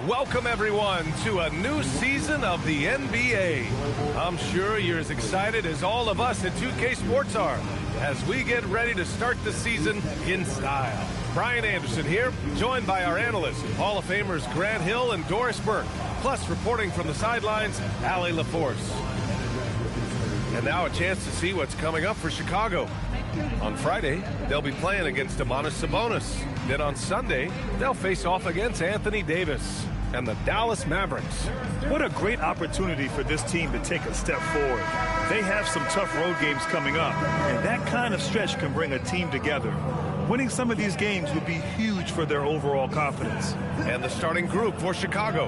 Welcome, everyone, to a new season of the NBA. I'm sure you're as excited as all of us at 2K Sports are as we get ready to start the season in style. Brian Anderson here, joined by our analysts, Hall of Famers Grant Hill and Doris Burke, plus reporting from the sidelines, Allie LaForce. And now a chance to see what's coming up for Chicago. On Friday, they'll be playing against Domantas Sabonis. Then on Sunday, they'll face off against Anthony Davis and the Dallas Mavericks. What a great opportunity for this team to take a step forward. They have some tough road games coming up, and that kind of stretch can bring a team together. Winning some of these games would be huge for their overall confidence. And the starting group for Chicago.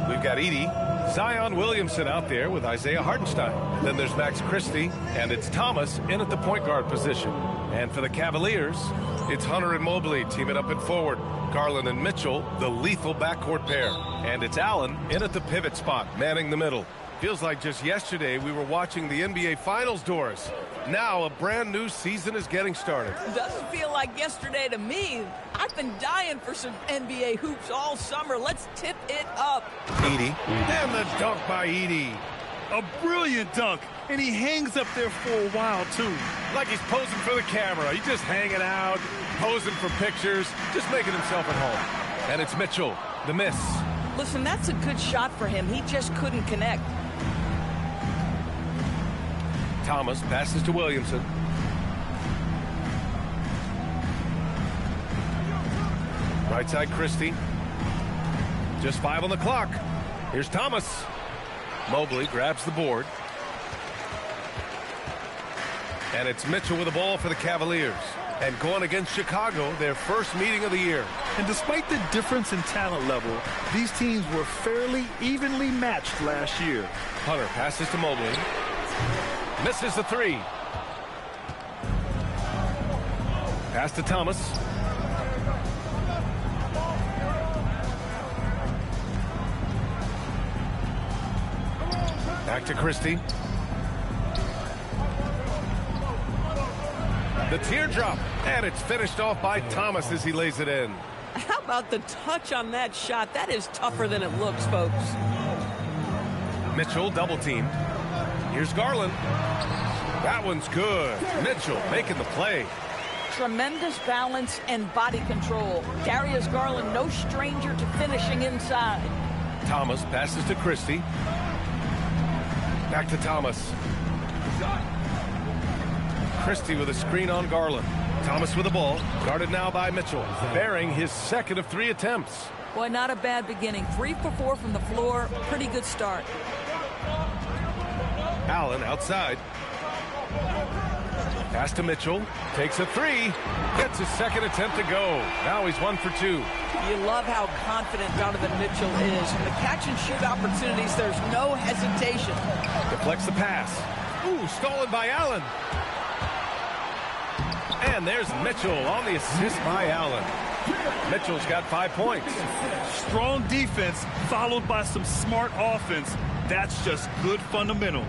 We've got Edey, Zion Williamson out there with Isaiah Hartenstein. Then there's Max Christie, and it's Thomas in at the point guard position. And for the Cavaliers, it's Hunter and Mobley teaming up at forward. Garland and Mitchell, the lethal backcourt pair. And it's Allen in at the pivot spot, manning the middle. Feels like just yesterday we were watching the NBA Finals, Doris. Now a brand new season is getting started. Doesn't feel like yesterday to me. I've been dying for some NBA hoops all summer. Let's tip it up. Edey, and the dunk by Edey. A brilliant dunk, and he hangs up there for a while, too. Like he's posing for the camera. He's just hanging out, posing for pictures, just making himself at home. And it's Mitchell, the miss. Listen, that's a good shot for him. He just couldn't connect. Thomas passes to Williamson. Right side, Christie. Just 5 on the clock. Here's Thomas. Mobley grabs the board. And it's Mitchell with the ball for the Cavaliers. And going against Chicago, their first meeting of the year. And despite the difference in talent level, these teams were fairly evenly matched last year. Hunter passes to Mobley. Misses the three. Pass to Thomas. Back to Christie. The teardrop, and it's finished off by Thomas as he lays it in. How about the touch on that shot? That is tougher than it looks, folks. Mitchell double team. Here's Garland. That one's good. Mitchell making the play. Tremendous balance and body control. Darius Garland, no stranger to finishing inside. Thomas passes to Christie. Back to Thomas. Christie with a screen on Garland. Thomas with the ball. Guarded now by Mitchell. Bearing his second of 3 attempts. Boy, not a bad beginning. 3 for 4 from the floor. Pretty good start. Allen outside. Pass to Mitchell. Takes a 3. Gets his second attempt to go. Now he's 1 for 2. You love how confident Donovan Mitchell is. In the catch and shoot opportunities, there's no hesitation. Deflects the pass. Ooh, stolen by Allen. And there's Mitchell on the assist by Allen. Mitchell's got 5 points. Strong defense followed by some smart offense. That's just good fundamentals.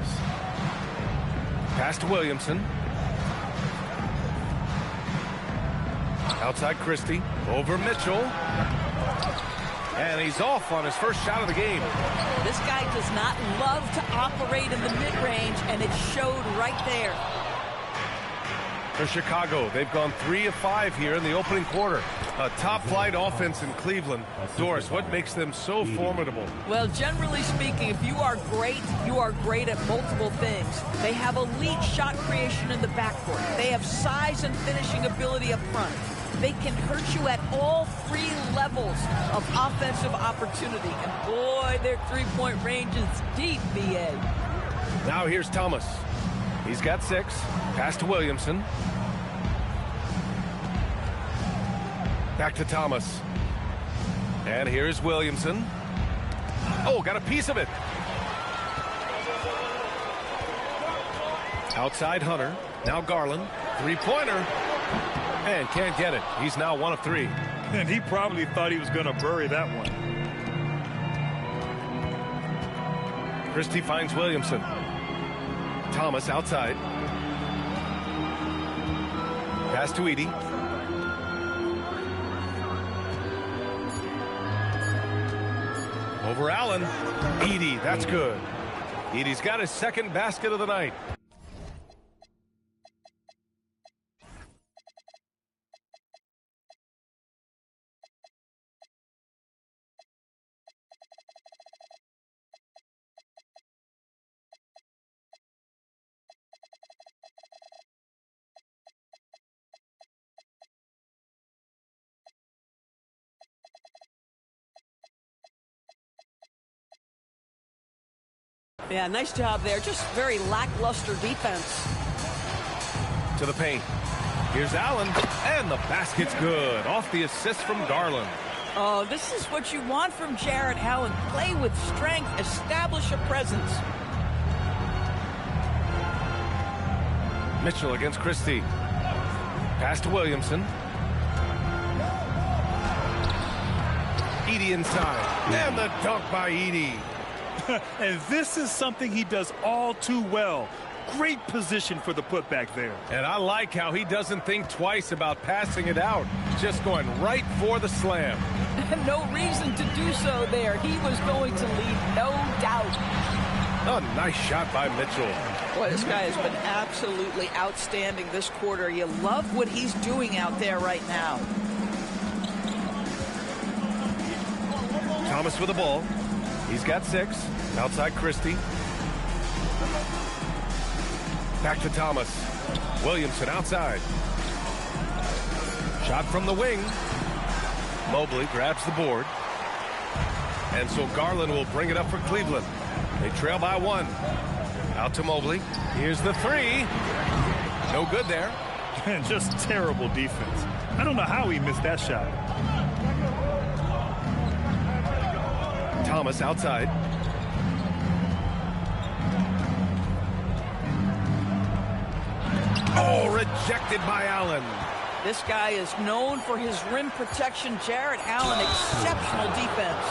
Pass to Williamson. Outside Christie. Over Mitchell. And he's off on his first shot of the game. This guy does not love to operate in the mid-range, and it showed right there. For Chicago, they've gone 3 of 5 here in the opening quarter. A top-flight offense in Cleveland. Doris, what makes them so formidable? Well, generally speaking, if you are great at multiple things. They have elite shot creation in the backcourt. They have size and finishing ability up front. They can hurt you at all 3 levels of offensive opportunity. And boy, their three-point range is deep, BA. Now here's Thomas. He's got 6. Pass to Williamson. Back to Thomas. And here's Williamson. Oh, got a piece of it. Outside Hunter. Now Garland. 3-pointer. And can't get it. He's now 1 of 3. And he probably thought he was going to bury that one. Christie finds Williamson. Thomas outside. Pass to Edey. Over Allen. Edey, that's good. Edey's got his second basket of the night. Yeah, nice job there. Just very lackluster defense. To the paint. Here's Allen, and the basket's good. Off the assist from Garland. Oh, this is what you want from Jarrett Allen. Play with strength, establish a presence. Mitchell against Christie. Pass to Williamson. Edey inside. And the dunk by Edey. And this is something he does all too well. Great position for the putback there. And I like how he doesn't think twice about passing it out. Just going right for the slam. No reason to do so there. He was going to leave, no doubt. A nice shot by Mitchell. Boy, this guy has been absolutely outstanding this quarter. You love what he's doing out there right now. Thomas with the ball. He's got 6. Outside Christie. Back to Thomas. Williamson outside. Shot from the wing. Mobley grabs the board. And so Garland will bring it up for Cleveland. They trail by 1. Out to Mobley. Here's the 3. No good there. And just terrible defense. I don't know how he missed that shot. Thomas outside. Oh, rejected by Allen. This guy is known for his rim protection. Jarrett Allen, exceptional defense.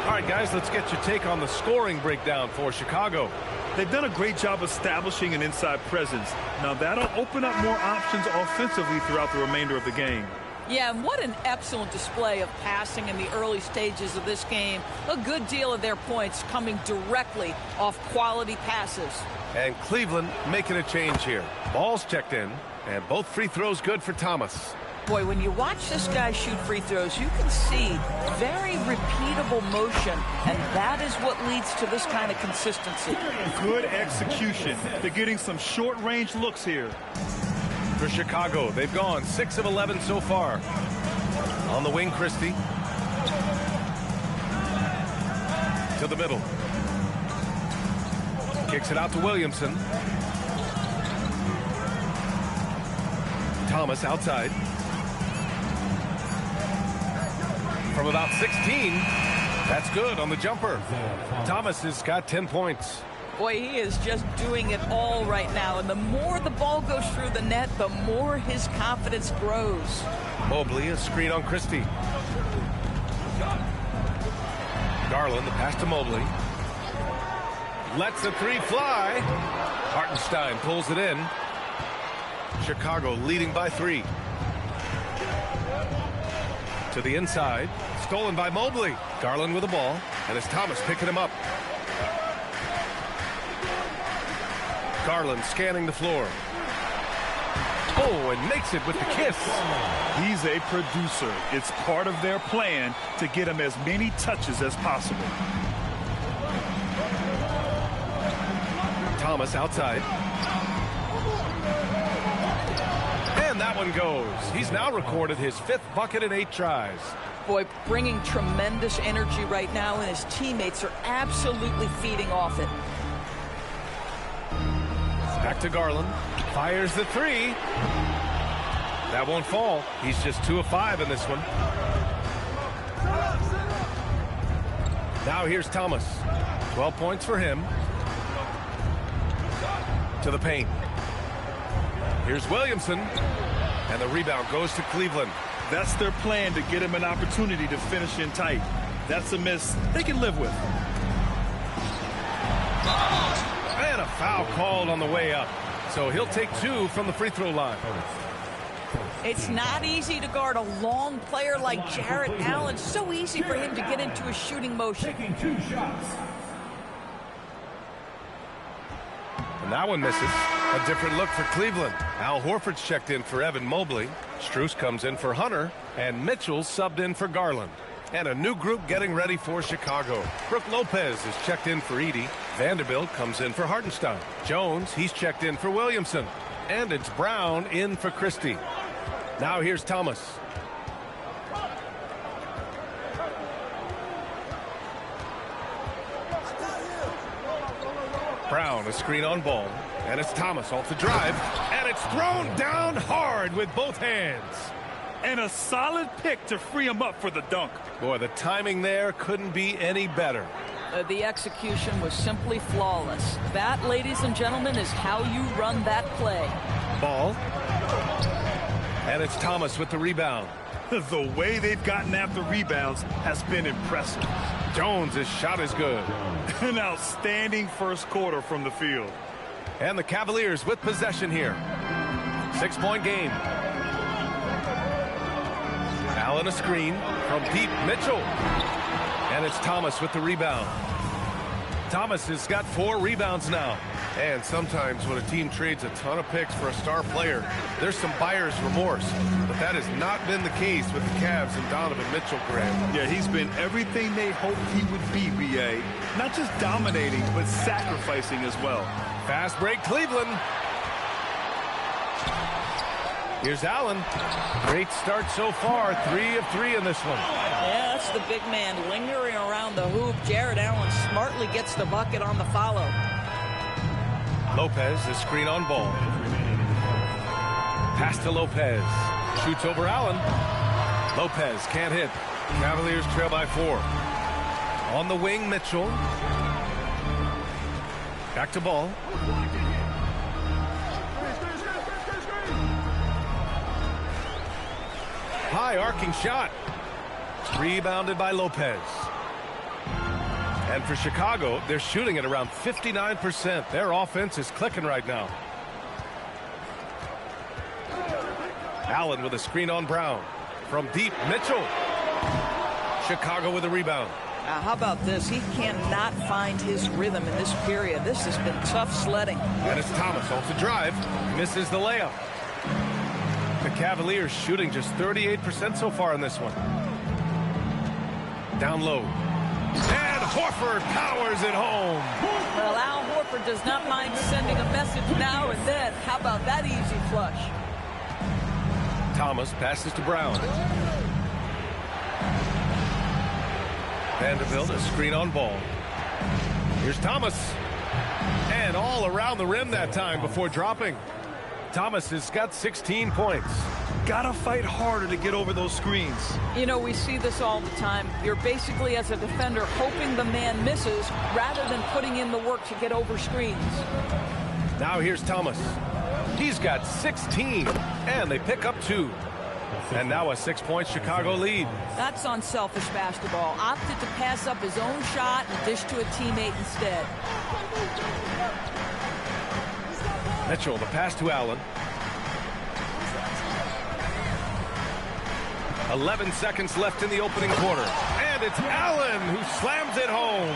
All right, guys, let's get your take on the scoring breakdown for Chicago. They've done a great job establishing an inside presence. Now that'll open up more options offensively throughout the remainder of the game. Yeah, and what an excellent display of passing in the early stages of this game. A good deal of their points coming directly off quality passes. And Cleveland making a change here. Ball's checked in, and both free throws good for Thomas. Boy, when you watch this guy shoot free throws, you can see very repeatable motion, and that is what leads to this kind of consistency. Good execution. They're getting some short-range looks here. For Chicago, they've gone 6 of 11 so far. On the wing, Christie. To the middle. Kicks it out to Williamson. Thomas outside. From about 16. That's good on the jumper. Thomas has got 10 points. Boy, he is just doing it all right now. And the more the ball goes through the net, the more his confidence grows. Mobley, a screen on Christie. Garland, the pass to Mobley. Lets the 3 fly. Hartenstein pulls it in. Chicago leading by 3. To the inside. Stolen by Mobley. Garland with the ball. And it's Thomas picking him up. Garland scanning the floor. Oh, and makes it with the kiss. He's a producer. It's part of their plan to get him as many touches as possible. Thomas outside. And that one goes. He's now recorded his 5th bucket in 8 tries. Boy, bringing tremendous energy right now, and his teammates are absolutely feeding off it. Back to Garland. Fires the 3. That won't fall. He's just 2 of 5 in this one. Now here's Thomas. 12 points for him. To the paint. Here's Williamson. And the rebound goes to Cleveland. That's their plan, to get him an opportunity to finish in tight. That's a miss they can live with. And a foul called on the way up. So he'll take 2 from the free throw line. It's not easy to guard a long player like Jarrett Allen. So easy for him to get into a shooting motion. And that one misses. A different look for Cleveland. Al Horford's checked in for Evan Mobley. Strus comes in for Hunter. And Mitchell subbed in for Garland. And a new group getting ready for Chicago. Brook Lopez is checked in for Edey. Vanderbilt comes in for Hartenstein. Jones, he's checked in for Williamson. And it's Brown in for Christie. Now here's Thomas. Brown, a screen on ball. And it's Thomas off the drive. And it's thrown down hard with both hands. And a solid pick to free him up for the dunk. Boy, the timing there couldn't be any better. The execution was simply flawless. That, ladies and gentlemen, is how you run that play. Ball. And it's Thomas with the rebound. The way they've gotten after rebounds has been impressive. Jones' shot is good. An outstanding first quarter from the field. And the Cavaliers with possession here. 6-point game. Allen a screen from deep. Mitchell. And it's Thomas with the rebound. Thomas has got 4 rebounds now. And sometimes when a team trades a ton of picks for a star player, there's some buyer's remorse. But that has not been the case with the Cavs and Donovan Mitchell, Grant. Yeah, he's been everything they hoped he would be, B.A. Not just dominating, but sacrificing as well. Fast break, Cleveland. Here's Allen. Great start so far. 3 of 3 in this one. Yeah, that's the big man lingering around the hoop. Jarrett Allen smartly gets the bucket on the follow. Lopez, the screen on ball. Pass to Lopez. Shoots over Allen. Lopez can't hit. Cavaliers trail by 4. On the wing, Mitchell. Back to ball. High arcing shot. Rebounded by Lopez. And for Chicago, they're shooting at around 59%. Their offense is clicking right now. Allen with a screen on Brown. From deep, Mitchell. Chicago with a rebound. How about this? He cannot find his rhythm in this period. This has been tough sledding. And it's Thomas off the drive. Misses the layup. The Cavaliers shooting just 38% so far in this one. Down low. And Horford powers it home. Well, Al Horford does not mind sending a message now and then. How about that easy flush? Thomas passes to Brown. Vanderbilt, a screen on ball. Here's Thomas. And all around the rim that time before dropping. Thomas has got 16 points. Gotta fight harder to get over those screens. You know, we see this all the time. You're basically, as a defender, hoping the man misses rather than putting in the work to get over screens. Now here's Thomas. He's got 16, and they pick up 2. And now a 6-point Chicago lead. That's unselfish basketball. Opted to pass up his own shot and dish to a teammate instead. Mitchell, the pass to Allen. 11 seconds left in the opening quarter. And it's Allen who slams it home.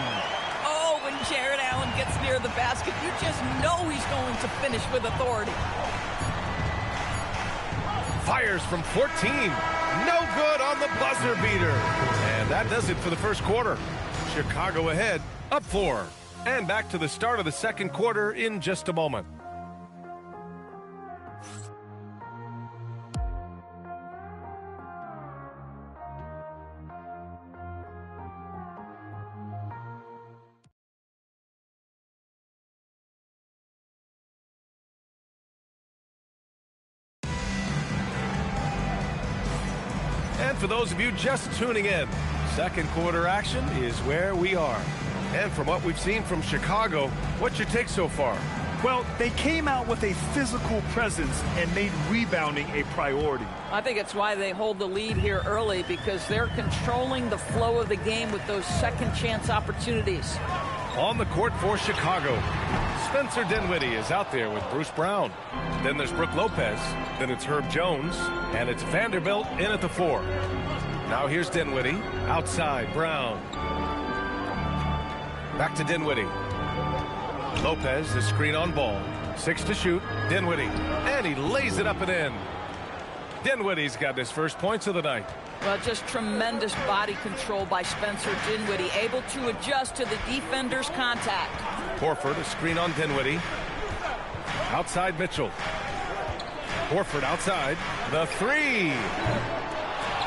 Oh, when Jarrett Allen gets near the basket, you just know he's going to finish with authority. Fires from 14. No good on the buzzer beater. And that does it for the first quarter. Chicago ahead, up 4. And back to the start of the second quarter in just a moment. And for those of you just tuning in, second quarter action is where we are. And from what we've seen from Chicago, what's your take so far? Well, they came out with a physical presence and made rebounding a priority. I think it's why they hold the lead here early, because they're controlling the flow of the game with those second chance opportunities. On the court for Chicago, Spencer Dinwiddie is out there with Bruce Brown. Then there's Brook Lopez. Then it's Herb Jones. And it's Vanderbilt in at the 4. Now here's Dinwiddie. Outside, Brown. Back to Dinwiddie. Lopez, the screen on ball. 6 to shoot. Dinwiddie. And he lays it up and in. Dinwiddie's got his first points of the night. Well, just tremendous body control by Spencer Dinwiddie, able to adjust to the defender's contact. Horford, a screen on Dinwiddie. Outside Mitchell. Horford outside. The 3.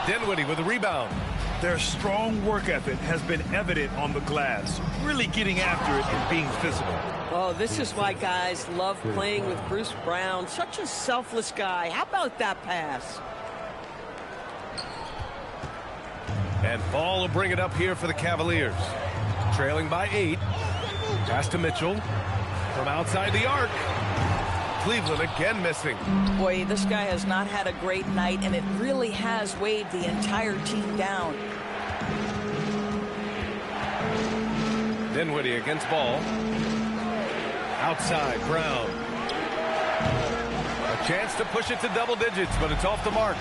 Dinwiddie with a rebound. Their strong work ethic has been evident on the glass, really getting after it and being physical. Oh, this is why guys love playing with Bruce Brown. Such a selfless guy. How about that pass? And Ball will bring it up here for the Cavaliers. Trailing by 8. Pass to Mitchell. From outside the arc. Cleveland again missing. Boy, this guy has not had a great night, and it really has weighed the entire team down. Dinwiddie against Ball. Outside, Brown. A chance to push it to double digits, but it's off the mark.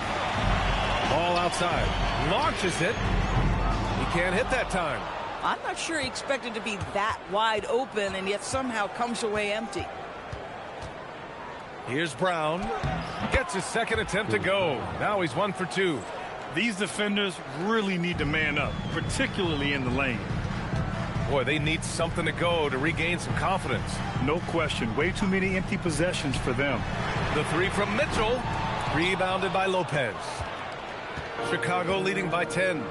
Ball outside. Launches it. He can't hit that time. I'm not sure he expected to be that wide open, and yet somehow comes away empty. Here's Brown. Gets his second attempt to go. Now he's 1 for 2. These defenders really need to man up, particularly in the lane. Boy, they need something to go to regain some confidence. No question. Way too many empty possessions for them. The 3 from Mitchell. Rebounded by Lopez. Chicago leading by 10.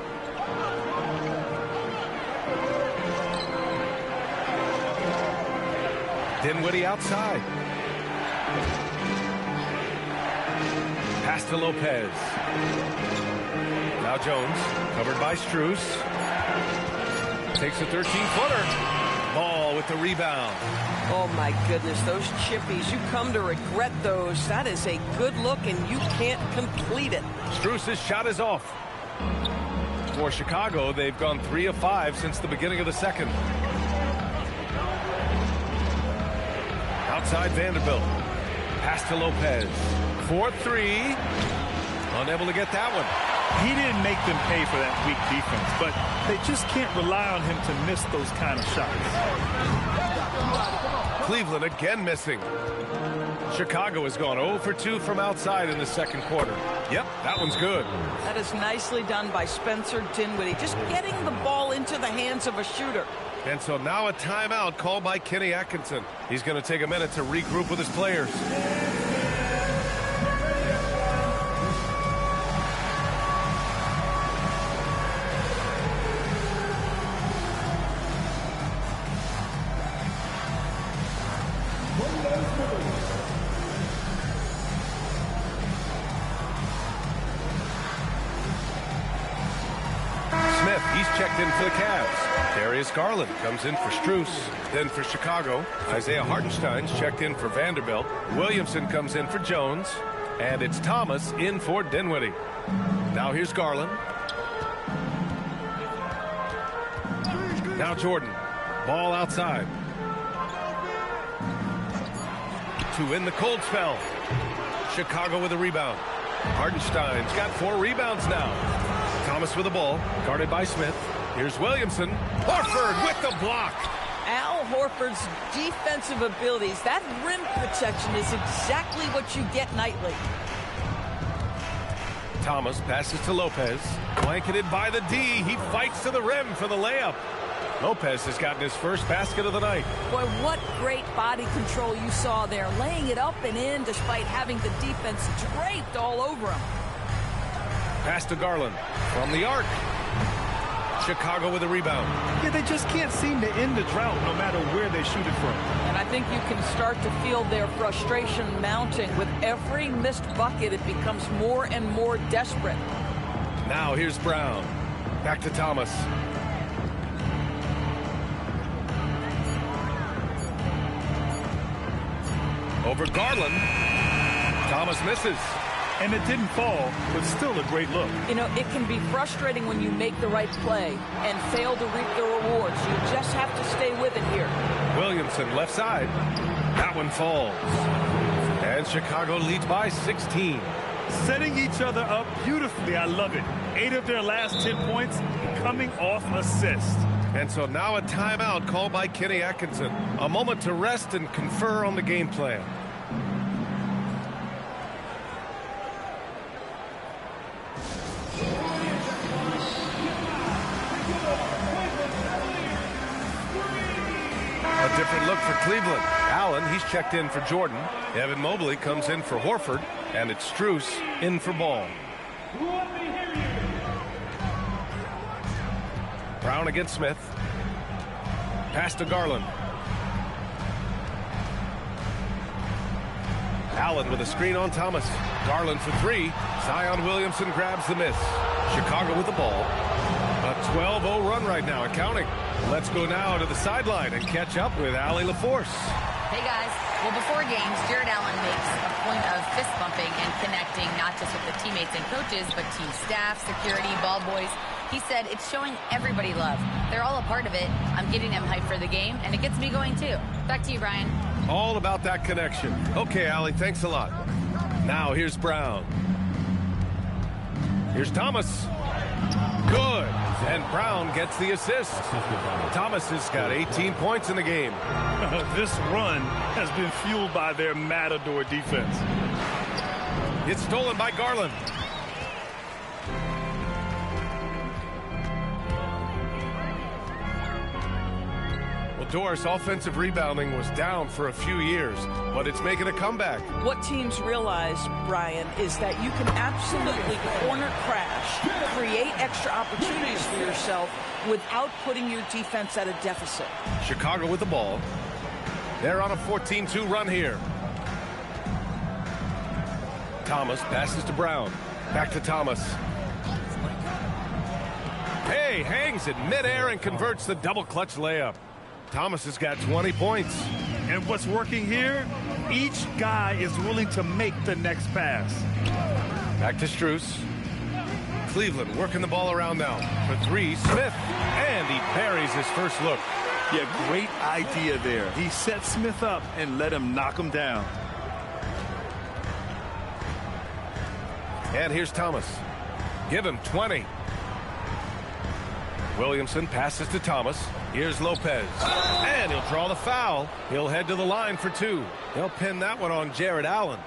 Dinwiddie outside. Pass to Lopez. Now Jones, covered by Strus. Takes a 13-footer. Ball with the rebound. Oh, my goodness, those chippies, you come to regret those. That is a good look, and you can't complete it. Strus' shot is off. For Chicago, they've gone 3 of 5 since the beginning of the second. Outside Vanderbilt. Pass to Lopez. 4-3. Unable to get that one. He didn't make them pay for that weak defense, but they just can't rely on him to miss those kind of shots. Cleveland again missing. Chicago has gone 0 for 2 from outside in the second quarter. Yep, that one's good. That is nicely done by Spencer Dinwiddie, just getting the ball into the hands of a shooter. And so now a timeout called by Kenny Atkinson. He's going to take a minute to regroup with his players. He's checked in for the Cavs. Darius Garland comes in for Strus. Then for Chicago, Isaiah Hartenstein's checked in for Vanderbilt. Williamson comes in for Jones. And it's Thomas in for Dinwiddie. Now here's Garland. Now Jordan. Ball outside. To win the cold spell. Chicago with a rebound. Hartenstein's got 4 rebounds now. Thomas with the ball, guarded by Smith. Here's Williamson. Horford with the block. Al Horford's defensive abilities, that rim protection is exactly what you get nightly. Thomas passes to Lopez. Blanketed by the D. He fights to the rim for the layup. Lopez has gotten his first basket of the night. Boy, what great body control you saw there, laying it up and in despite having the defense draped all over him. Pass to Garland from the arc. Chicago with a rebound. Yeah, they just can't seem to end the drought no matter where they shoot it from. And I think you can start to feel their frustration mounting. With every missed bucket, it becomes more and more desperate. Now here's Brown. Back to Thomas. Over Garland. Thomas misses. And it didn't fall, but still a great look. You know, it can be frustrating when you make the right play and fail to reap the rewards. You just have to stay with it here. Williamson, left side. That one falls. And Chicago leads by 16. Setting each other up beautifully. I love it. 8 of their last 10 points coming off assists. And so now a timeout called by Kenny Atkinson. A moment to rest and confer on the game plan. A different look for Cleveland. Allen, he's checked in for Jordan. Evan Mobley comes in for Horford. And it's Strus in for Ball. Brown against Smith. Pass to Garland. Allen with a screen on Thomas. Garland for 3. Zion Williamson grabs the miss. Chicago with the ball. A 12-0 run right now, counting. Let's go now to the sideline and catch up with Allie LaForce. Hey, guys. Well, before games, Jared Allen makes a point of fist bumping and connecting not just with the teammates and coaches, but team staff, security, ball boys. He said it's showing everybody love. They're all a part of it. I'm getting them hyped for the game, and it gets me going, too. Back to you, Brian. All about that connection. Okay, Allie, thanks a lot. Now here's Brown. Here's Thomas. Good. And Brown gets the assist. Thomas has got 18 points in the game. This run has been fueled by their Matador defense. It's stolen by Garland. Well, Doris, offensive rebounding was down for a few years, but it's making a comeback. What teams realize, Brian, is that you can absolutely corner crash, create extra opportunities for yourself without putting your defense at a deficit. Chicago with the ball. They're on a 14-2 run here. Thomas passes to Brown. Back to Thomas. Hey, hangs in midair and converts the double clutch layup. Thomas has got 20 points. And what's working here? Each guy is willing to make the next pass. Back to Strus. Cleveland working the ball around now. For 3, Smith. And he buries his first look. Yeah, great idea there. He set Smith up and let him knock him down. And here's Thomas. Give him 20. Williamson passes to Thomas. Here's Lopez. And he'll draw the foul. He'll head to the line for 2. They'll pin that one on Jared Allen.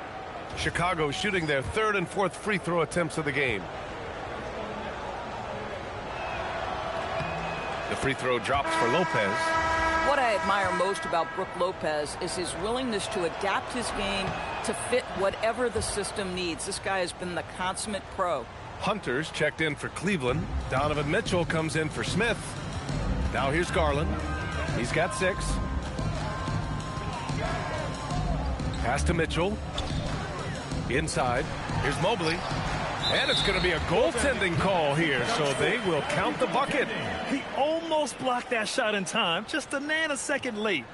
Chicago shooting their 3rd and 4th free throw attempts of the game. The free throw drops for Lopez. What I admire most about Brook Lopez is his willingness to adapt his game to fit whatever the system needs. This guy has been the consummate pro. Hunter's checked in for Cleveland. Donovan Mitchell comes in for Smith. Now here's Garland. He's got 6. Pass to Mitchell. Inside. Here's Mobley. And it's going to be a goaltending call here, so they will count the bucket. He almost blocked that shot in time, just a nanosecond late.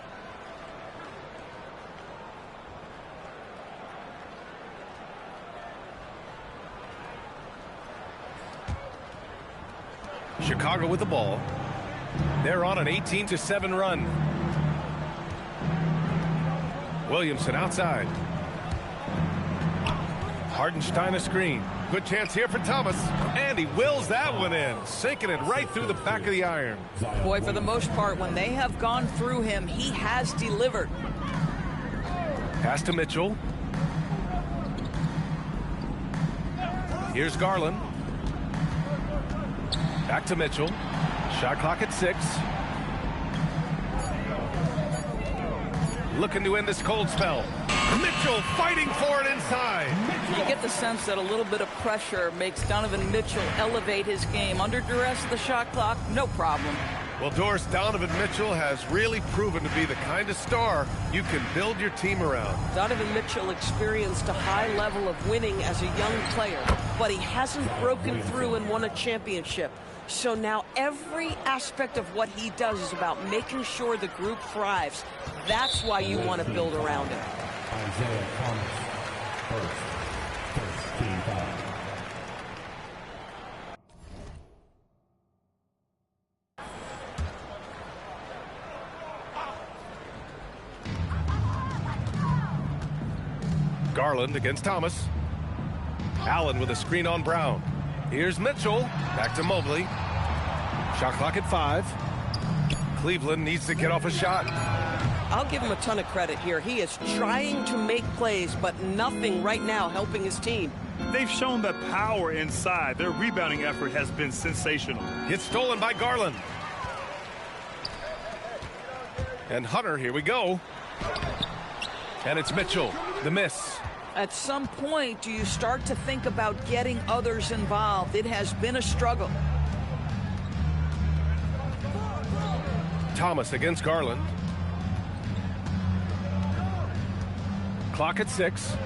Chicago with the ball. They're on an 18-7 run. Williamson outside. Hardenstein a screen. Good chance here for Thomas. And he wills that one in, sinking it right through the back of the iron. Boy, for the most part, when they have gone through him, he has delivered. Pass to Mitchell. Here's Garland. Back to Mitchell. Shot clock at 6. Looking to end this cold spell. Mitchell fighting for it inside. You get the sense that a little bit of pressure makes Donovan Mitchell elevate his game. Under duress, the shot clock, no problem. Well, Doris, Donovan Mitchell has really proven to be the kind of star you can build your team around. Donovan Mitchell experienced a high level of winning as a young player, but he hasn't broken through and won a championship. So now every aspect of what he does is about making sure the group thrives. That's why you want to build around him. Garland against Thomas. Allen with a screen on Brown. Here's Mitchell. Back to Mobley. Shot clock at 5. Cleveland needs to get off a shot. I'll give him a ton of credit here. He is trying to make plays, but nothing right now helping his team. They've shown the power inside. Their rebounding effort has been sensational. Gets stolen by Garland. And Hunter, here we go. And it's Mitchell, the miss. At some point, do you start to think about getting others involved? It has been a struggle. Thomas against Garland. Clock at 6.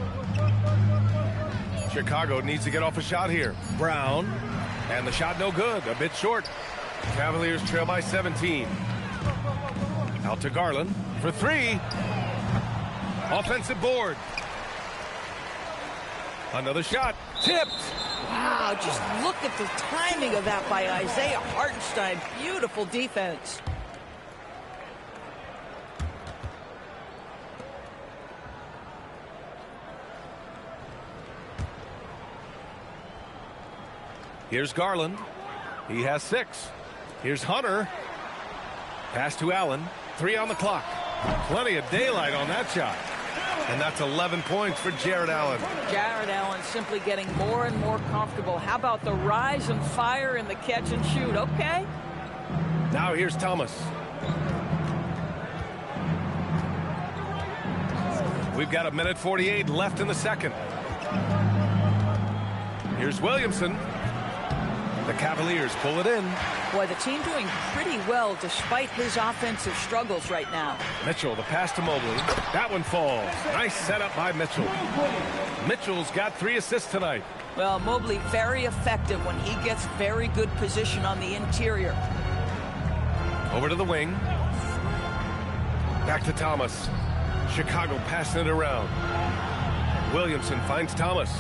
Chicago needs to get off a shot here. Brown. And the shot no good. A bit short. Cavaliers trail by 17. Out to Garland for 3. Offensive board. Another shot. Tipped. Wow, just look at the timing of that by Isiah Hartenstein. Beautiful defense. Here's Garland. He has 6. Here's Hunter. Pass to Allen. 3 on the clock. Plenty of daylight on that shot. And that's 11 points for Jared Allen. Jared Allen simply getting more and more comfortable. How about the rise and fire in the catch and shoot? Okay. Now here's Thomas. We've got 1:48 left in the second. Here's Williamson. The Cavaliers pull it in. Boy, the team doing pretty well despite his offensive struggles right now. Mitchell, the pass to Mobley. That one falls. Nice setup by Mitchell. Mitchell's got 3 assists tonight. Well, Mobley very effective when he gets very good position on the interior. Over to the wing. Back to Thomas. Chicago passing it around. Williamson finds Thomas.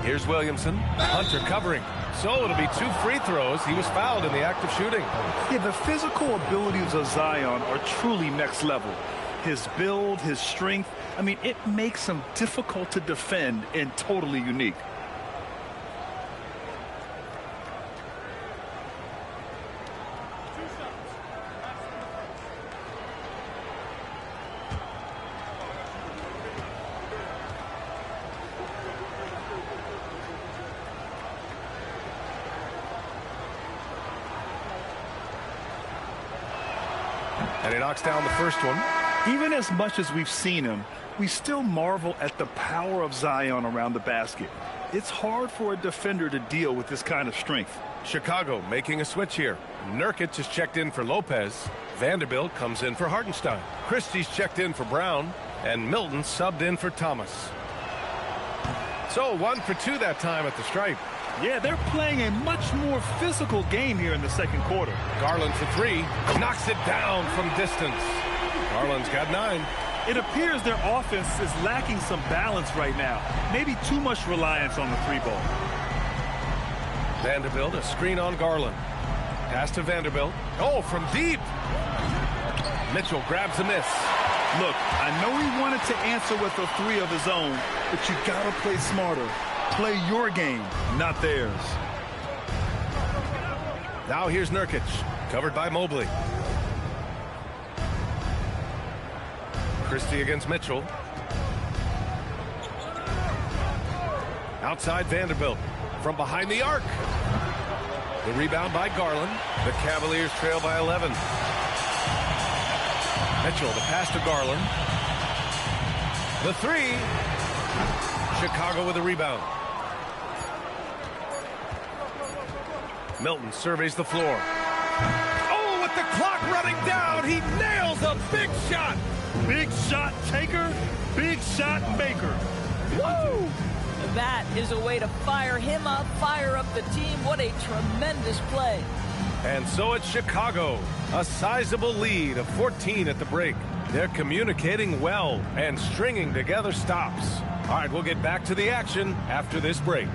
Here's Williamson. Hunter covering. So it'll be 2 free throws. He was fouled in the act of shooting. Yeah, the physical abilities of Zion are truly next level. His build, his strength, I mean, it makes him difficult to defend and totally unique. And he knocks down the first one. Even as much as we've seen him, we still marvel at the power of Zion around the basket. It's hard for a defender to deal with this kind of strength. Chicago making a switch here. Nurkic is checked in for Lopez. Vanderbilt comes in for Hartenstein. Christie's checked in for Brown. And Milton subbed in for Thomas. So 1 for 2 that time at the stripe. Yeah, they're playing a much more physical game here in the second quarter. Garland for 3. Knocks it down from distance. Garland's got 9. It appears their offense is lacking some balance right now. Maybe too much reliance on the 3-ball. Vanderbilt, a screen on Garland. Pass to Vanderbilt. Oh, from deep. Mitchell grabs a miss. Look, I know he wanted to answer with a 3 of his own, but you gotta play smarter. Play your game, not theirs. Now here's Nurkic, covered by Mobley. Christie against Mitchell. Outside Vanderbilt, from behind the arc. The rebound by Garland. The Cavaliers trail by 11. Mitchell, the pass to Garland. The 3. Chicago with a rebound. Milton surveys the floor. Oh, with the clock running down, he nails a big shot. Big shot taker, big shot maker. Woo! That is a way to fire him up, fire up the team. What a tremendous play. And so it's Chicago, a sizable lead of 14 at the break. They're communicating well and stringing together stops. All right, we'll get back to the action after this break.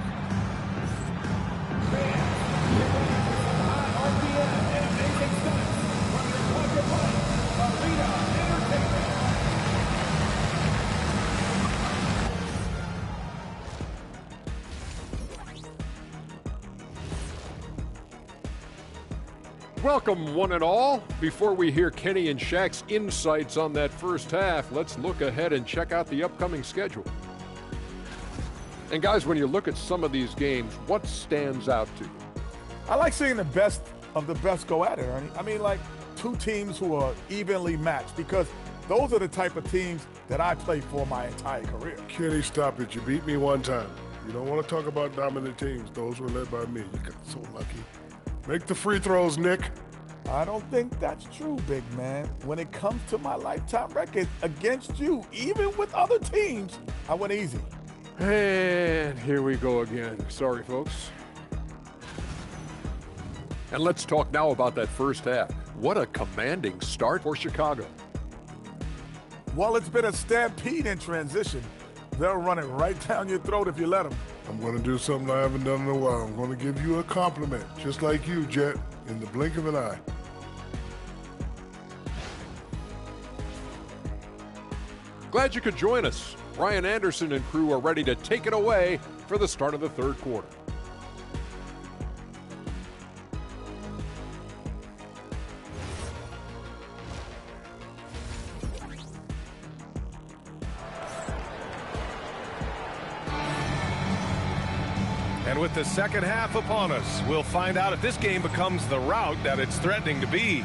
Welcome, one and all. Before we hear Kenny and Shaq's insights on that first half, let's look ahead and check out the upcoming schedule. And guys, when you look at some of these games, what stands out to you? I like seeing the best of the best go at it, Ernie. I mean, like two teams who are evenly matched, because those are the type of teams that I played for my entire career. Kenny, stop it. You beat me one time. You don't want to talk about dominant teams. Those were led by me. You got so lucky. Make the free throws, Nick. I don't think that's true, big man. When it comes to my lifetime record against you, even with other teams, I went easy. And here we go again. Sorry, folks. And let's talk now about that first half. What a commanding start for Chicago. Well, it's been a stampede in transition. They'll run it right down your throat if you let them. I'm going to do something I haven't done in a while. I'm going to give you a compliment, just like you, Jet, in the blink of an eye. Glad you could join us. Ryan Anderson and crew are ready to take it away for the start of the third quarter. And with the second half upon us, we'll find out if this game becomes the rout that it's threatening to be.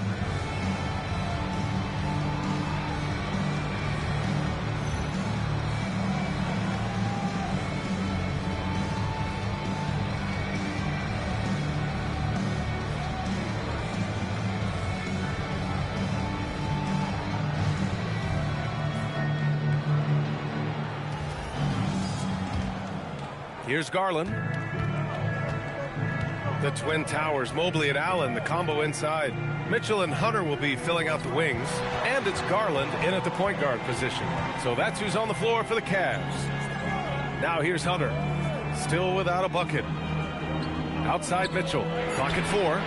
Here's Garland. The Twin Towers, Mobley and Allen, the combo inside. Mitchell and Hunter will be filling out the wings. And it's Garland in at the point guard position. So that's who's on the floor for the Cavs. Now here's Hunter. Still without a bucket. Outside Mitchell. Clock at 4.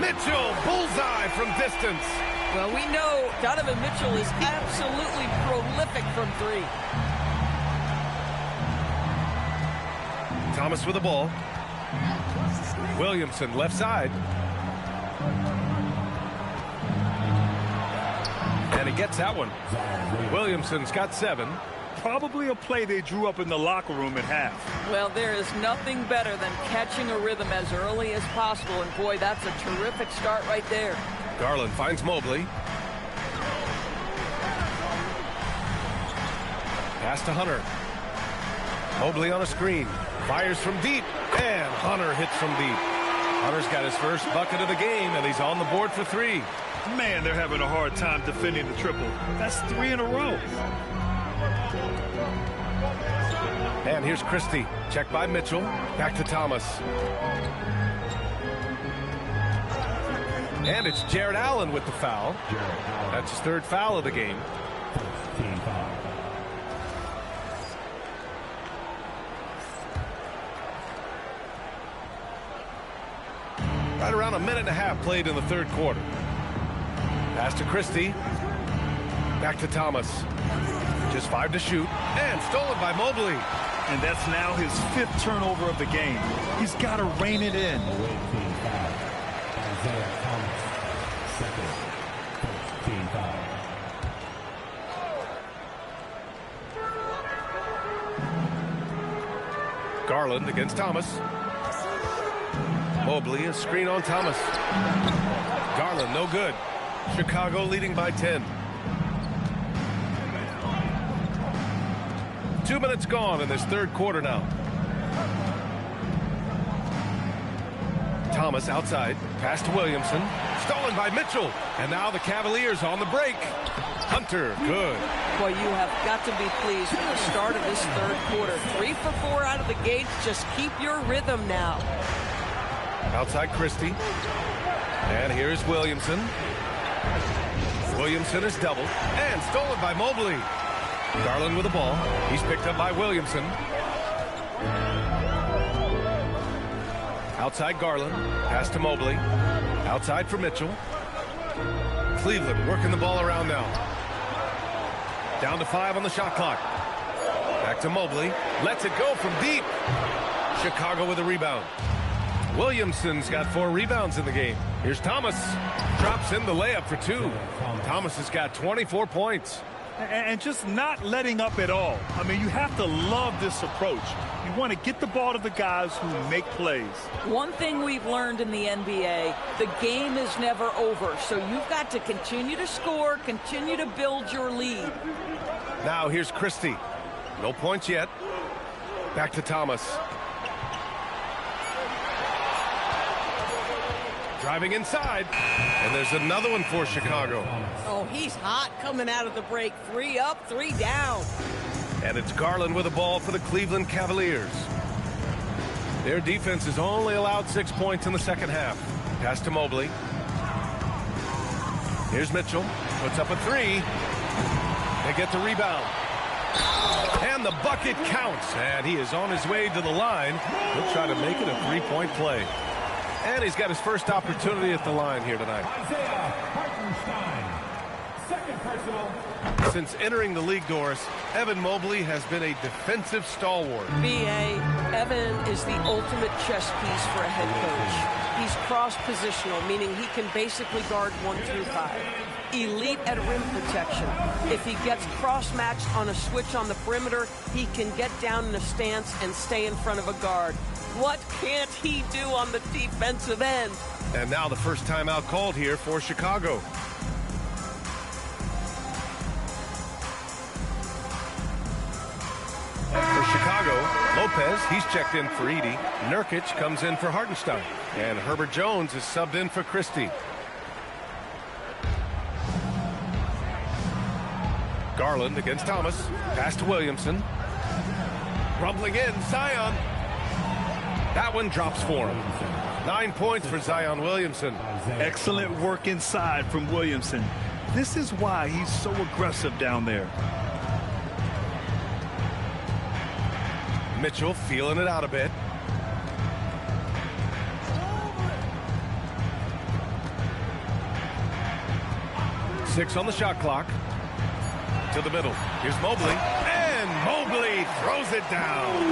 Mitchell, bullseye from distance. Well, we know Donovan Mitchell is absolutely prolific from three. Thomas with the ball. Williamson left side. And he gets that one. Williamson's got 7. Probably a play they drew up in the locker room at half. Well, there is nothing better than catching a rhythm as early as possible. And boy, that's a terrific start right there. Garland finds Mobley. Pass to Hunter. Mobley on a screen. Fires from deep, and Hunter hits from deep. Hunter's got his first bucket of the game, and he's on the board for 3. Man, they're having a hard time defending the triple. That's 3 in a row. And here's Christie. Check by Mitchell. Back to Thomas. And it's Jared Allen with the foul. That's his 3rd foul of the game. Right around a minute and a half played in the 3rd quarter. Pass to Christie. Back to Thomas. Just 5 to shoot. And stolen by Mobley. And that's now his 5th turnover of the game. He's got to rein it in. Garland against Thomas. Mobley, a screen on Thomas. Garland, no good. Chicago leading by 10. 2 minutes gone in this 3rd quarter now. Thomas outside. Pass to Williamson. Stolen by Mitchell. And now the Cavaliers on the break. Hunter, good. Boy, you have got to be pleased with the start of this 3rd quarter. 3 for 4 out of the gate. Just keep your rhythm now. Outside Christie. And here's Williamson. Williamson is doubled and stolen by Mobley. Garland with the ball. He's picked up by Williamson. Outside Garland. Pass to Mobley. Outside for Mitchell. Cleveland working the ball around now. Down to 5 on the shot clock. Back to Mobley. Lets it go from deep. Chicago with a rebound. Williamson's got 4 rebounds in the game. Here's Thomas. Drops in the layup for 2. Thomas has got 24 points. And just not letting up at all. I mean, you have to love this approach. You want to get the ball to the guys who make plays. One thing we've learned in the NBA, the game is never over. So you've got to continue to score, continue to build your lead. Now here's Christie. No points yet. Back to Thomas. Driving inside. And there's another one for Chicago. Oh, he's hot coming out of the break. 3 up, 3 down. And it's Garland with the ball for the Cleveland Cavaliers. Their defense has only allowed 6 points in the second half. Pass to Mobley. Here's Mitchell. Puts up a 3. They get the rebound. And the bucket counts. And he is on his way to the line. He'll try to make it a 3-point play. And he's got his first opportunity at the line here tonight. Since entering the league, Doris, Evan Mobley has been a defensive stalwart. B.A. Evan is the ultimate chess piece for a head coach. He's cross-positional, meaning he can basically guard 1 through 5. Elite at rim protection. If he gets cross-matched on a switch on the perimeter, he can get down in a stance and stay in front of a guard. What can't he do on the defensive end? And now the first timeout called here for Chicago. For Chicago, Lopez, he's checked in for Edey. Nurkic comes in for Hartenstein. And Herbert Jones is subbed in for Christie. Garland against Thomas. Pass to Williamson. Rumbling in, Zion. That one drops for him. 9 points for Zion Williamson. Excellent work inside from Williamson. This is why he's so aggressive down there. Mitchell feeling it out a bit. Six on the shot clock. To the middle. Here's Mobley. And Mobley throws it down.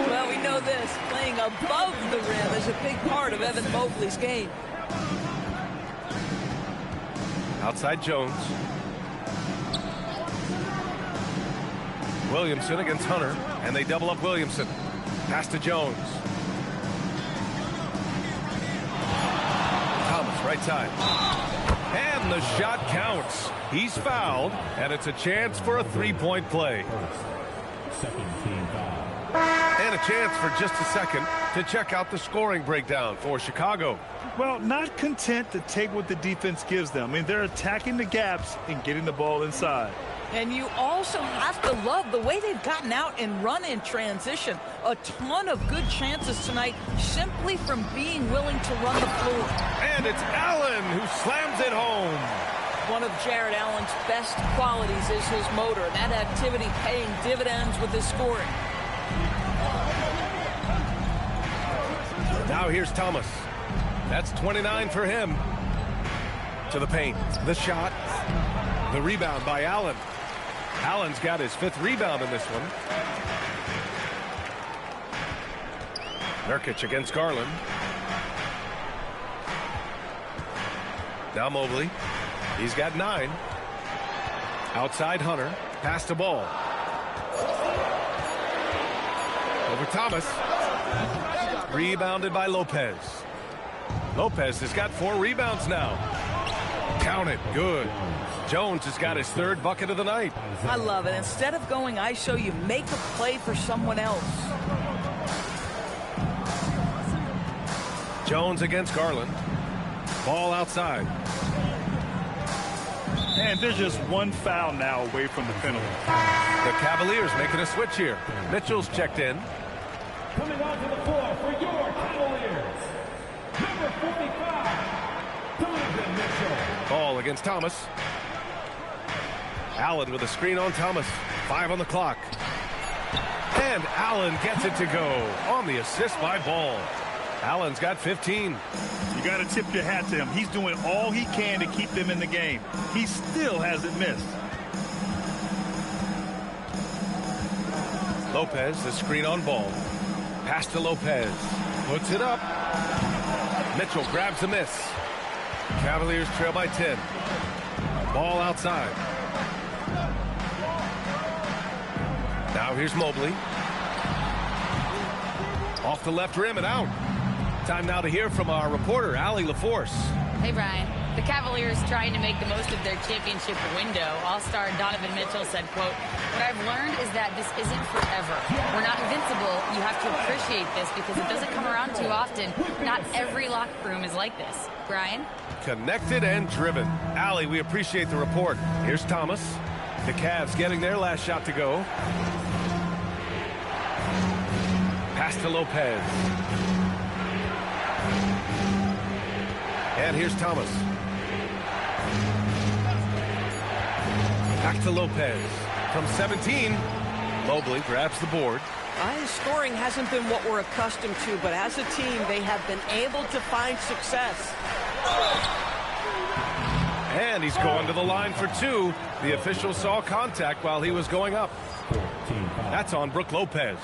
Well, we know this. Playing above the rim is a big part of Evan Mobley's game. Outside Jones. Williamson against Hunter. And they double up Williamson. Pass to Jones. Thomas, right side. And the shot counts. He's fouled, and it's a chance for a 3-point play. And a chance for just a second to check out the scoring breakdown for Chicago. Well, not content to take what the defense gives them. I mean, they're attacking the gaps and getting the ball inside. And you also have to love the way they've gotten out and run in transition. A ton of good chances tonight simply from being willing to run the floor. And it's Allen who slams it home. One of Jared Allen's best qualities is his motor. That activity paying dividends with his scoring. Now here's Thomas. That's 29 for him. To the paint. The shot. The rebound by Allen. Allen's got his 5th rebound in this one. Nurkic against Garland. Now Mobley. He's got 9. Outside Hunter. Pass the ball. Over Thomas. Rebounded by Lopez. Lopez has got 4 rebounds now. Count it. Good. Jones has got his 3rd bucket of the night. I love it. Instead of going ISO, you make a play for someone else. Jones against Garland. Ball outside. And there's just 1 foul now away from the penalty. The Cavaliers making a switch here. Mitchell's checked in. Coming onto the floor for your Cavaliers, number 45, Donovan Mitchell. Ball against Thomas. Allen with a screen on Thomas. 5 on the clock. And Allen gets it to go on the assist by Ball. Allen's got 15. You got to tip your hat to him. He's doing all he can to keep them in the game. He still hasn't missed. Lopez, the screen on Ball. Pass to Lopez. Puts it up. Mitchell grabs a miss. Cavaliers trail by 10. Ball outside. Now here's Mobley. Off the left rim and out. Time now to hear from our reporter, Allie LaForce. Hey, Brian. The Cavaliers trying to make the most of their championship window. All-star Donovan Mitchell said, quote, "What I've learned is that this isn't forever. We're not invincible. You have to appreciate this because it doesn't come around too often. Not every locker room is like this." Brian? Connected and driven. Allie, we appreciate the report. Here's Thomas. The Cavs getting their last shot to go. Pass to Lopez. And here's Thomas. Back to Lopez. From 17, Mobley grabs the board. His scoring hasn't been what we're accustomed to, but as a team, they have been able to find success. And he's going to the line for 2. The official saw contact while he was going up. That's on Brook Lopez.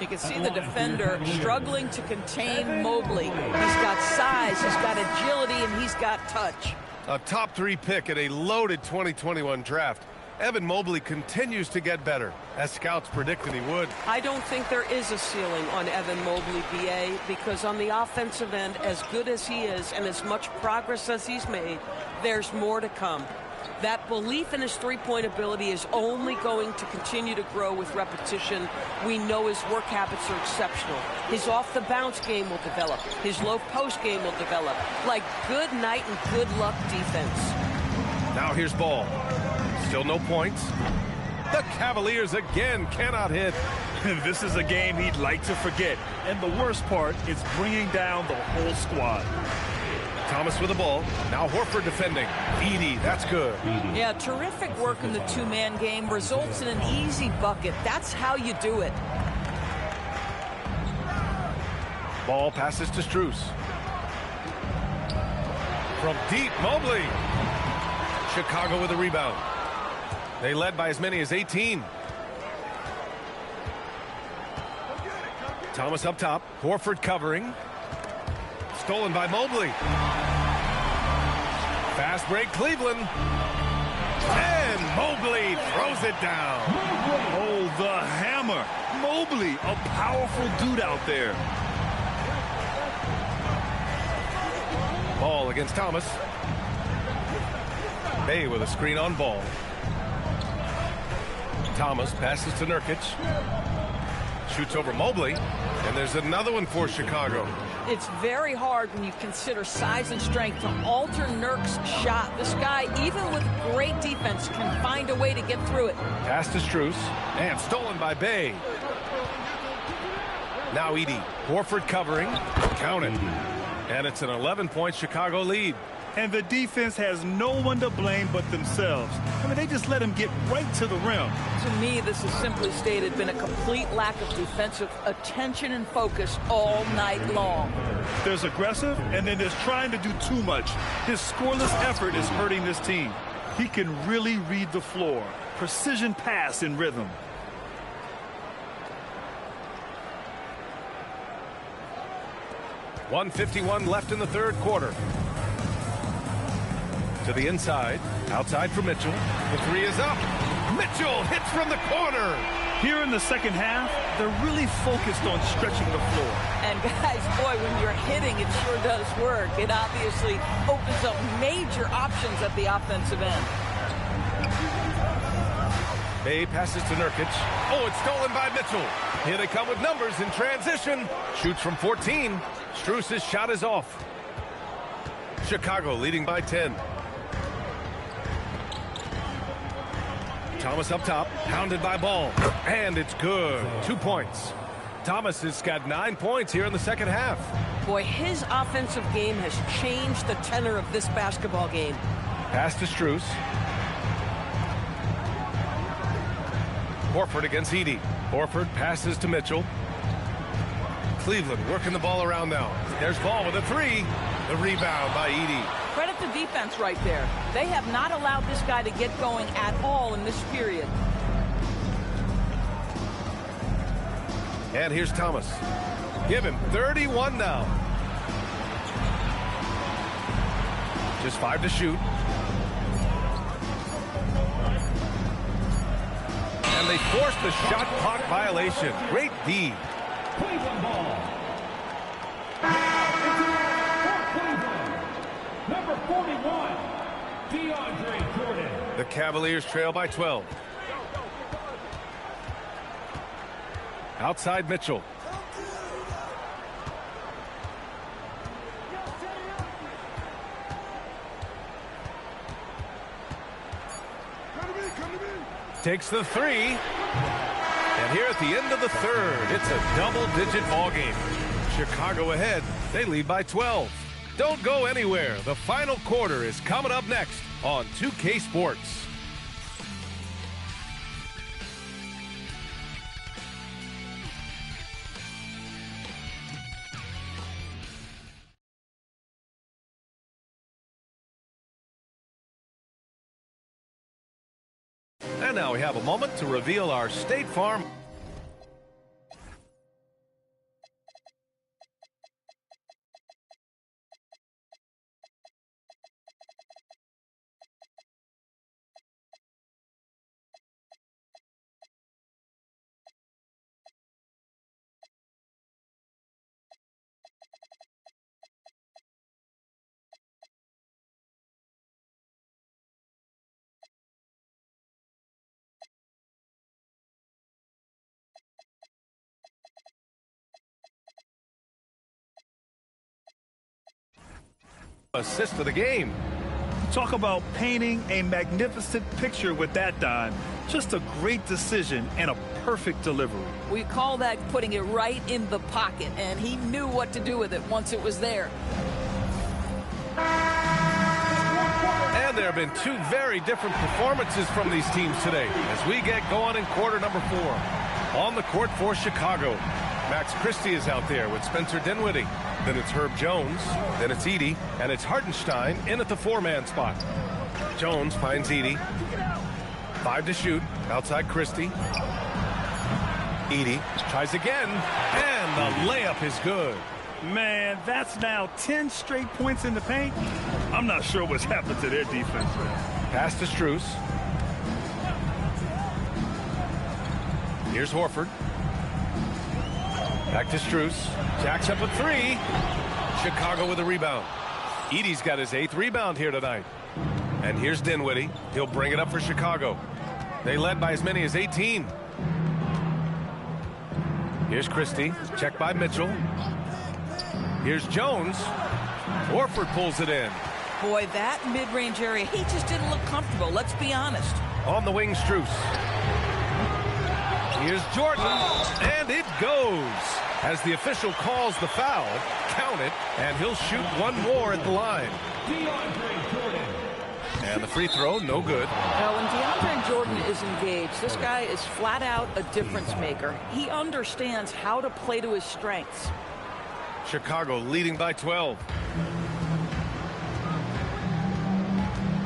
You can see the defender struggling to contain Mobley. He's got size, he's got agility, and he's got touch. A top 3 pick in a loaded 2021 draft. Evan Mobley continues to get better, as scouts predicted he would. I don't think there is a ceiling on Evan Mobley, BA, because on the offensive end, as good as he is and as much progress as he's made, there's more to come. That belief in his three-point ability is only going to continue to grow with repetition. We know his work habits are exceptional. His off-the-bounce game will develop. His low-post game will develop. Like good night and good luck defense. Now here's Ball. Still no points. The Cavaliers again cannot hit. This is a game he'd like to forget. And the worst part is bringing down the whole squad. Thomas with the ball. Now Horford defending. Edey, that's good. Yeah, terrific work in the two-man game. Results in an easy bucket. That's how you do it. Ball passes to Strus. From deep, Mobley. Chicago with a rebound. They led by as many as 18. Thomas up top. Horford covering. Stolen by Mobley. Fast break, Cleveland. And Mobley throws it down. Oh, the hammer. Mobley, a powerful dude out there. Ball against Thomas. Bay with a screen on Ball. Thomas passes to Nurkic. Shoots over Mobley. And there's another one for Chicago. It's very hard when you consider size and strength to alter Nurk's shot. This guy, even with great defense, can find a way to get through it. Pass to Strus. And stolen by Bay. Now Edey. Horford covering. Count it. And it's an 11-point Chicago lead. And the defense has no one to blame but themselves. I mean, they just let him get right to the rim. To me, this is simply stated been a complete lack of defensive attention and focus all night long. There's aggressive, and then there's trying to do too much. His scoreless effort is hurting this team. He can really read the floor. Precision pass in rhythm. .151 left in the third quarter. To the inside. Outside for Mitchell. The three is up. Mitchell hits from the corner. Here in the second half, they're really focused on stretching the floor. And guys, boy, when you're hitting, it sure does work. It obviously opens up major options at the offensive end. Bay passes to Nurkic. Oh, it's stolen by Mitchell. Here they come with numbers in transition. Shoots from 14. Strus' shot is off. Chicago leading by 10. Thomas up top, pounded by Ball, and it's good. 2 points. Thomas has got 9 points here in the second half. Boy, his offensive game has changed the tenor of this basketball game. Pass to Strus. Horford against Edey. Horford passes to Mitchell. Cleveland working the ball around now. There's Ball with a three. The rebound by Edey. Credit the defense right there. They have not allowed this guy to get going at all in this period. And here's Thomas. Give him 31 now. Just 5 to shoot. And they forced the shot clock violation. Great D. Cleveland ball. Now into for Cleveland. Number 41, DeAndre Jordan. The Cavaliers trail by 12. Outside Mitchell. Takes the three. And here at the end of the third, it's a double-digit ball game. Chicago ahead. They lead by 12. Don't go anywhere. The final quarter is coming up next on 2K Sports. And now we have a moment to reveal our State Farm. Assist of the game. Talk about painting a magnificent picture with that dime. Just a great decision and a perfect delivery. We call that putting it right in the pocket, and he knew what to do with it once it was there. And there have been two very different performances from these teams today as we get going in quarter number 4. On the court for Chicago, Max Christie is out there with Spencer Dinwiddie. Then it's Herb Jones. Then it's Edey. And it's Hartenstein in at the 4-man spot. Jones finds Edey. 5 to shoot. Outside Christie. Edey tries again. And the layup is good. Man, that's now 10 straight points in the paint. I'm not sure what's happened to their defense. Pass to Strus. Here's Horford. Back to Strus. Jacks up a 3. Chicago with a rebound. Edey's got his 8th rebound here tonight. And here's Dinwiddie. He'll bring it up for Chicago. They led by as many as 18. Here's Christie. Checked by Mitchell. Here's Jones. Horford pulls it in. Boy, that mid-range area, he just didn't look comfortable, let's be honest. On the wing, Strus. Here's Jordan, and it goes. As the official calls the foul, count it, and he'll shoot one more at the line. DeAndre Jordan. And the free throw, no good. Now, when DeAndre Jordan is engaged, this guy is flat out a difference maker. He understands how to play to his strengths. Chicago leading by 12.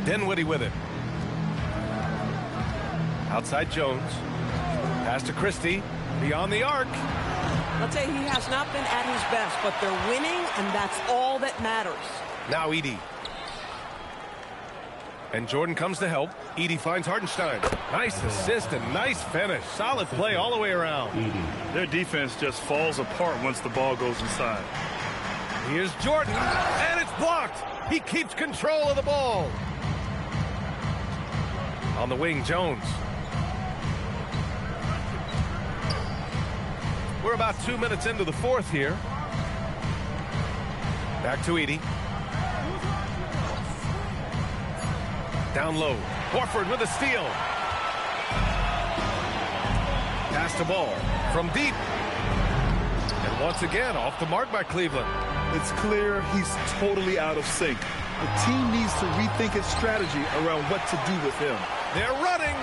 Dinwiddie with it. Outside Jones. Pass to Christie. Beyond the arc. I'll tell you, he has not been at his best, but they're winning, and that's all that matters. Now Edey. And Jordan comes to help. Edey finds Hartenstein. Nice assist and nice finish. Solid play all the way around. Their defense just falls apart once the ball goes inside. Here's Jordan, and it's blocked. He keeps control of the ball. On the wing, Jones. We're about 2 minutes into the fourth here. Back to Edey. Down low. Horford with a steal. Pass to Ball from deep. And once again, off the mark by Cleveland. It's clear he's totally out of sync. The team needs to rethink its strategy around what to do with him. They're running.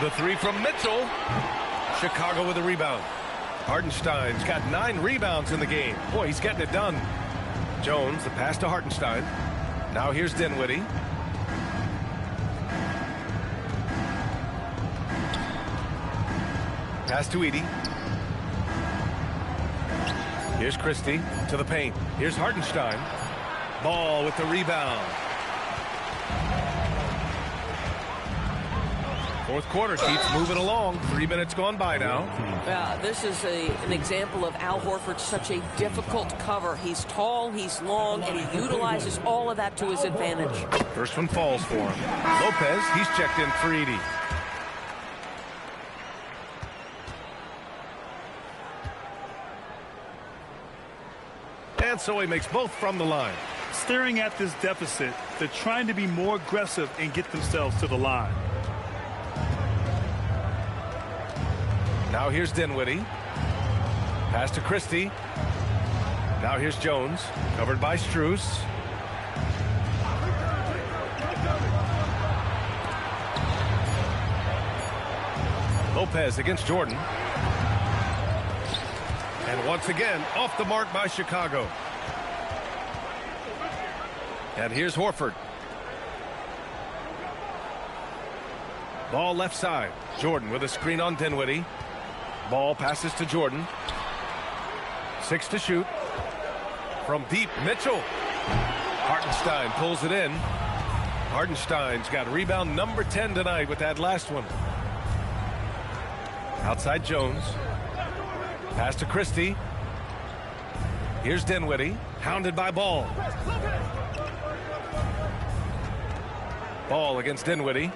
The three from Mitchell. Chicago with a rebound. Hartenstein's got 9 rebounds in the game. Boy, he's getting it done. Jones, the pass to Hartenstein. Now here's Dinwiddie. Pass to Edey. Here's Christie to the paint. Here's Hartenstein. Ball with the rebound. Fourth quarter keeps moving along. 3 minutes gone by now. This is an example of Al Horford, such a difficult cover. He's tall, he's long, and he utilizes all of that to his advantage. First one falls for him. Lopez, he's checked in for Edey. And so he makes both from the line. Staring at this deficit, they're trying to be more aggressive and get themselves to the line. Now here's Dinwiddie. Pass to Christie. Now here's Jones. Covered by Strus. Lopez against Jordan. And once again, off the mark by Chicago. And here's Horford. Ball left side. Jordan with a screen on Dinwiddie. Ball passes to Jordan. 6 to shoot. From deep, Mitchell. Hartenstein pulls it in. Hartenstein's got rebound number 10 tonight with that last one. Outside Jones. Pass to Christie. Here's Dinwiddie. Hounded by Ball. Ball against Dinwiddie.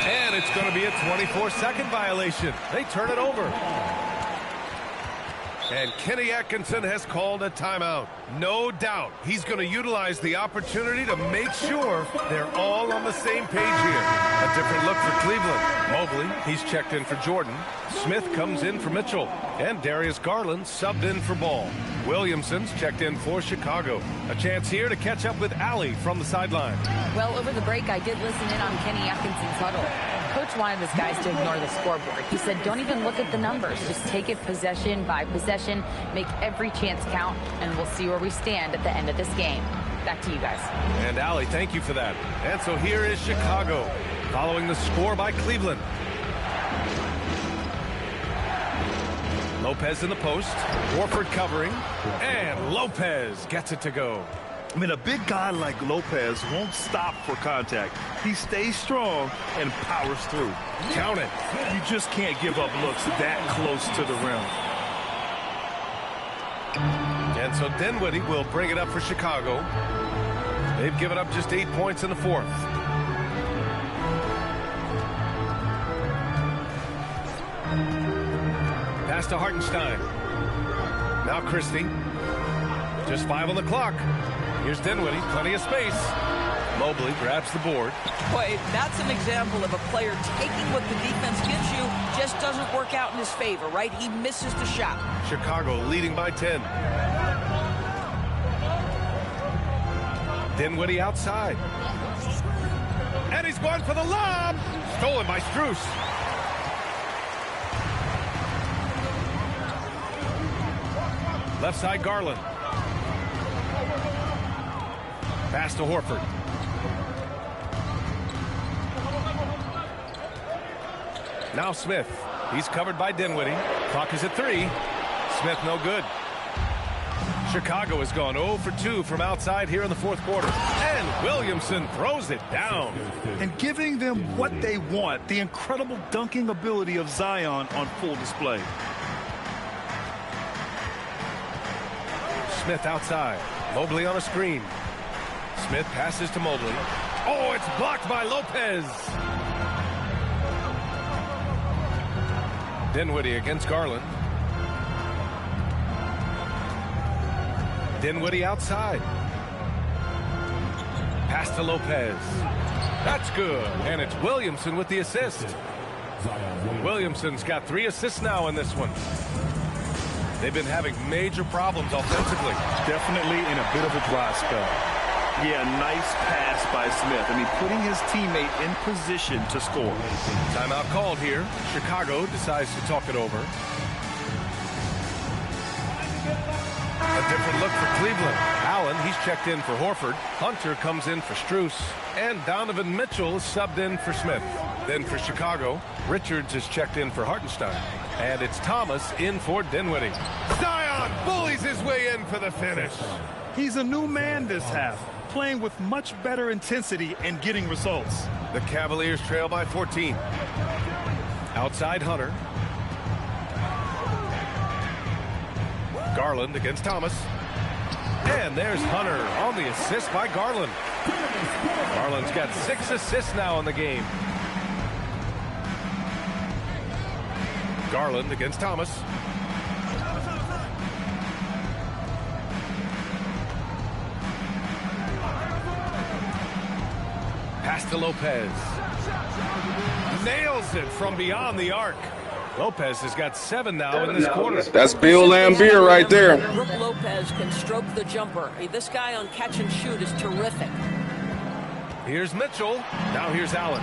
And it's going to be a 24-second violation. They turn it over. And Kenny Atkinson has called a timeout. No doubt he's going to utilize the opportunity to make sure they're all on the same page here. A different look for Cleveland. Mobley, he's checked in for Jordan. Smith comes in for Mitchell. And Darius Garland subbed in for Ball. Williamson's checked in for Chicago. A chance here to catch up with Allie from the sideline. Well, over the break, I did listen in on Kenny Atkinson's huddle. Coach wanted his guys to ignore the scoreboard. He said, don't even look at the numbers. Just take it possession by possession, make every chance count, and we'll see where we stand at the end of this game. Back to you guys. And Allie, thank you for that. And so here is Chicago, following the score by Cleveland. Lopez in the post. Horford covering. And Lopez gets it to go. I mean, a big guy like Lopez won't stop for contact. He stays strong and powers through. Count it. You just can't give up looks that close to the rim. And so Dinwiddie will bring it up for Chicago. They've given up just 8 points in the fourth. Pass to Hartenstein. Now Christie. Just 5 on the clock. Here's Dinwiddie, plenty of space. Mobley grabs the board. Boy, that's an example of a player taking what the defense gives you, just doesn't work out in his favor, right? He misses the shot. Chicago leading by 10. Dinwiddie outside. And he's going for the lob. Stolen by Strus. Left side Garland. Pass to Horford. Now Smith. He's covered by Dinwiddie. Clock is at 3. Smith no good. Chicago has gone 0 for 2 from outside here in the fourth quarter. And Williamson throws it down. And giving them what they want, the incredible dunking ability of Zion on full display. Smith outside. Mobley on a screen. Smith passes to Mobley. Oh, it's blocked by Lopez. Dinwiddie against Garland. Dinwiddie outside. Pass to Lopez. That's good. And it's Williamson with the assist. Williamson's got 3 assists now in this one. They've been having major problems offensively. Definitely in a bit of a dry spell. Yeah, nice pass by Smith. I mean, putting his teammate in position to score. Timeout called here. Chicago decides to talk it over. A different look for Cleveland. Allen, he's checked in for Horford. Hunter comes in for Strus. And Donovan Mitchell is subbed in for Smith. Then for Chicago, Richards is checked in for Hartenstein. And it's Thomas in for Dinwiddie. Zion bullies his way in for the finish. He's a new man this half, playing with much better intensity and getting results. The Cavaliers trail by 14. Outside Hunter. Garland against Thomas. And there's Hunter on the assist by Garland. Garland's got 6 assists now in the game. Garland against Thomas. Pass to Lopez. Nails it from beyond the arc. Lopez has got 7 now in this quarter. That's Bill Laimbeer right there. Brook Lopez can stroke the jumper. This guy on catch and shoot is terrific. Here's Mitchell. Now here's Allen.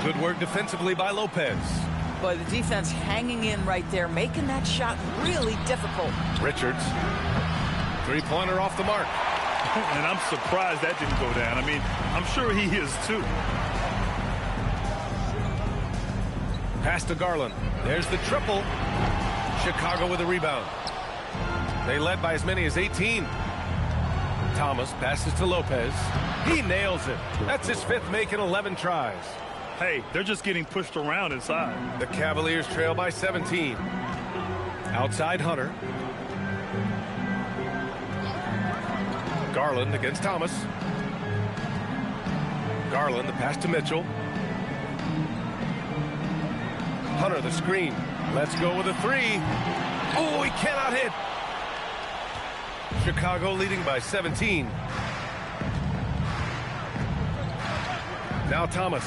Good work defensively by Lopez. Boy, the defense hanging in right there, making that shot really difficult. Richards. Three-pointer off the mark. And I'm surprised that didn't go down. I mean, I'm sure he is too. Pass to Garland. There's the triple. Chicago with a rebound. They led by as many as 18. Thomas passes to Lopez. He nails it. That's his 5th make in 11 tries. Hey, they're just getting pushed around inside. The Cavaliers trail by 17. Outside Hunter. Garland against Thomas. Garland, the pass to Mitchell. Hunter, the screen. Let's go with a 3. Oh, he cannot hit. Chicago leading by 17. Now Thomas.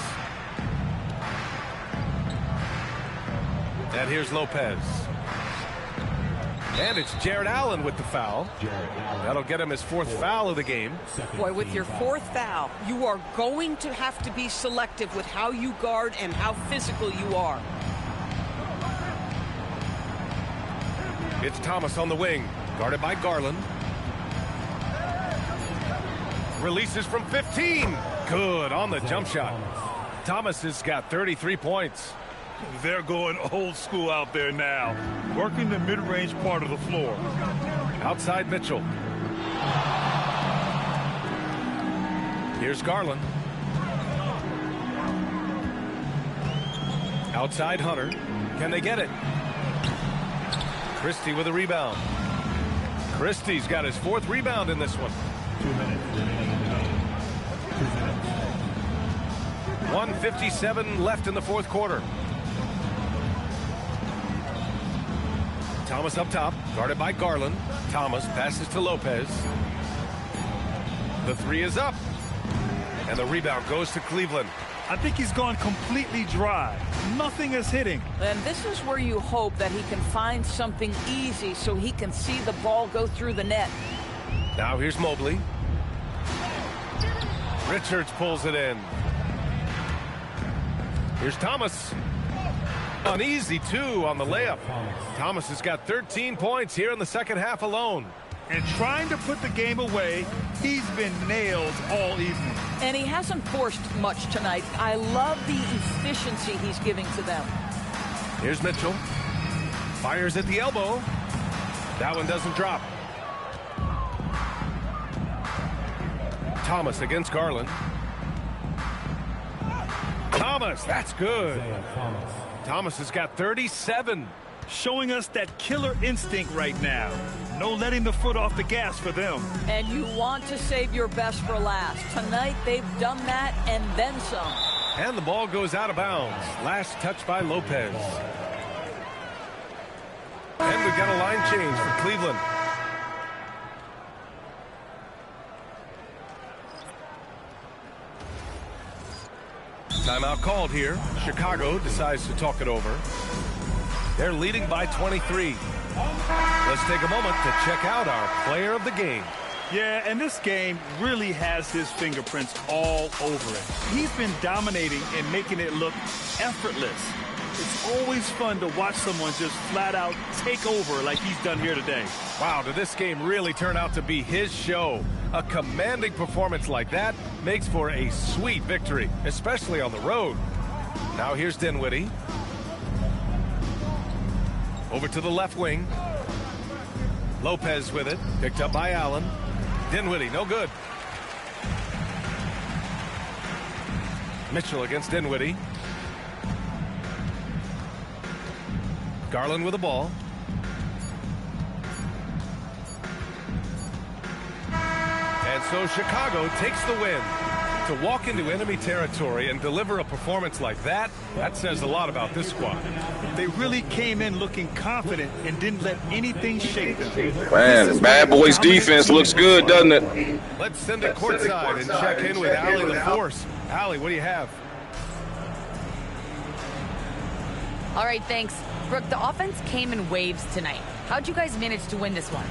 And here's Lopez. And it's Jared Allen with the foul. That'll get him his 4th foul of the game. Boy, with your 4th foul, you are going to have to be selective with how you guard and how physical you are. It's Thomas on the wing, guarded by Garland. Releases from 15. Good on the jump shot. Thomas has got 33 points. They're going old school out there now, working the mid-range part of the floor. Outside Mitchell. Here's Garland. Outside Hunter. Can they get it? Christie with a rebound. Christie's got his 4th rebound in this one. 2 minutes remaining in the game. 2 minutes. 1:57 left in the 4th quarter. Thomas up top, guarded by Garland. Thomas passes to Lopez. The 3 is up. And the rebound goes to Cleveland. I think he's gone completely dry. Nothing is hitting. And this is where you hope that he can find something easy so he can see the ball go through the net. Now here's Mobley. Richards pulls it in. Here's Thomas. An easy 2 on the layup. Thomas has got 13 points here in the 2nd half alone. And trying to put the game away, he's been nailed all evening. And he hasn't forced much tonight. I love the efficiency he's giving to them. Here's Mitchell. Fires at the elbow. That one doesn't drop. Thomas against Garland. Thomas, that's good. Thomas has got 37. Showing us that killer instinct right now. No letting the foot off the gas for them. And you want to save your best for last. Tonight, they've done that and then some. And the ball goes out of bounds. Last touch by Lopez. And we've got a line change for Cleveland. Timeout called here. Chicago decides to talk it over. They're leading by 23. Let's take a moment to check out our player of the game. Yeah, and this game really has his fingerprints all over it. He's been dominating and making it look effortless. It's always fun to watch someone just flat out take over like he's done here today. Wow, did this game really turn out to be his show? A commanding performance like that makes for a sweet victory, especially on the road. Now here's Dinwiddie. Over to the left wing. Lopez with it, picked up by Allen. Dinwiddie, no good. Mitchell against Dinwiddie. Garland with the ball. And so Chicago takes the win. To walk into enemy territory and deliver a performance like that, that says a lot about this squad. They really came in looking confident and didn't let anything shake them. Man, Bad Boys defense looks good, doesn't it? Let's send it courtside and check in with Allie LaForce. Allie, what do you have? All right, thanks. Brooke, the offense came in waves tonight. How'd you guys manage to win this one?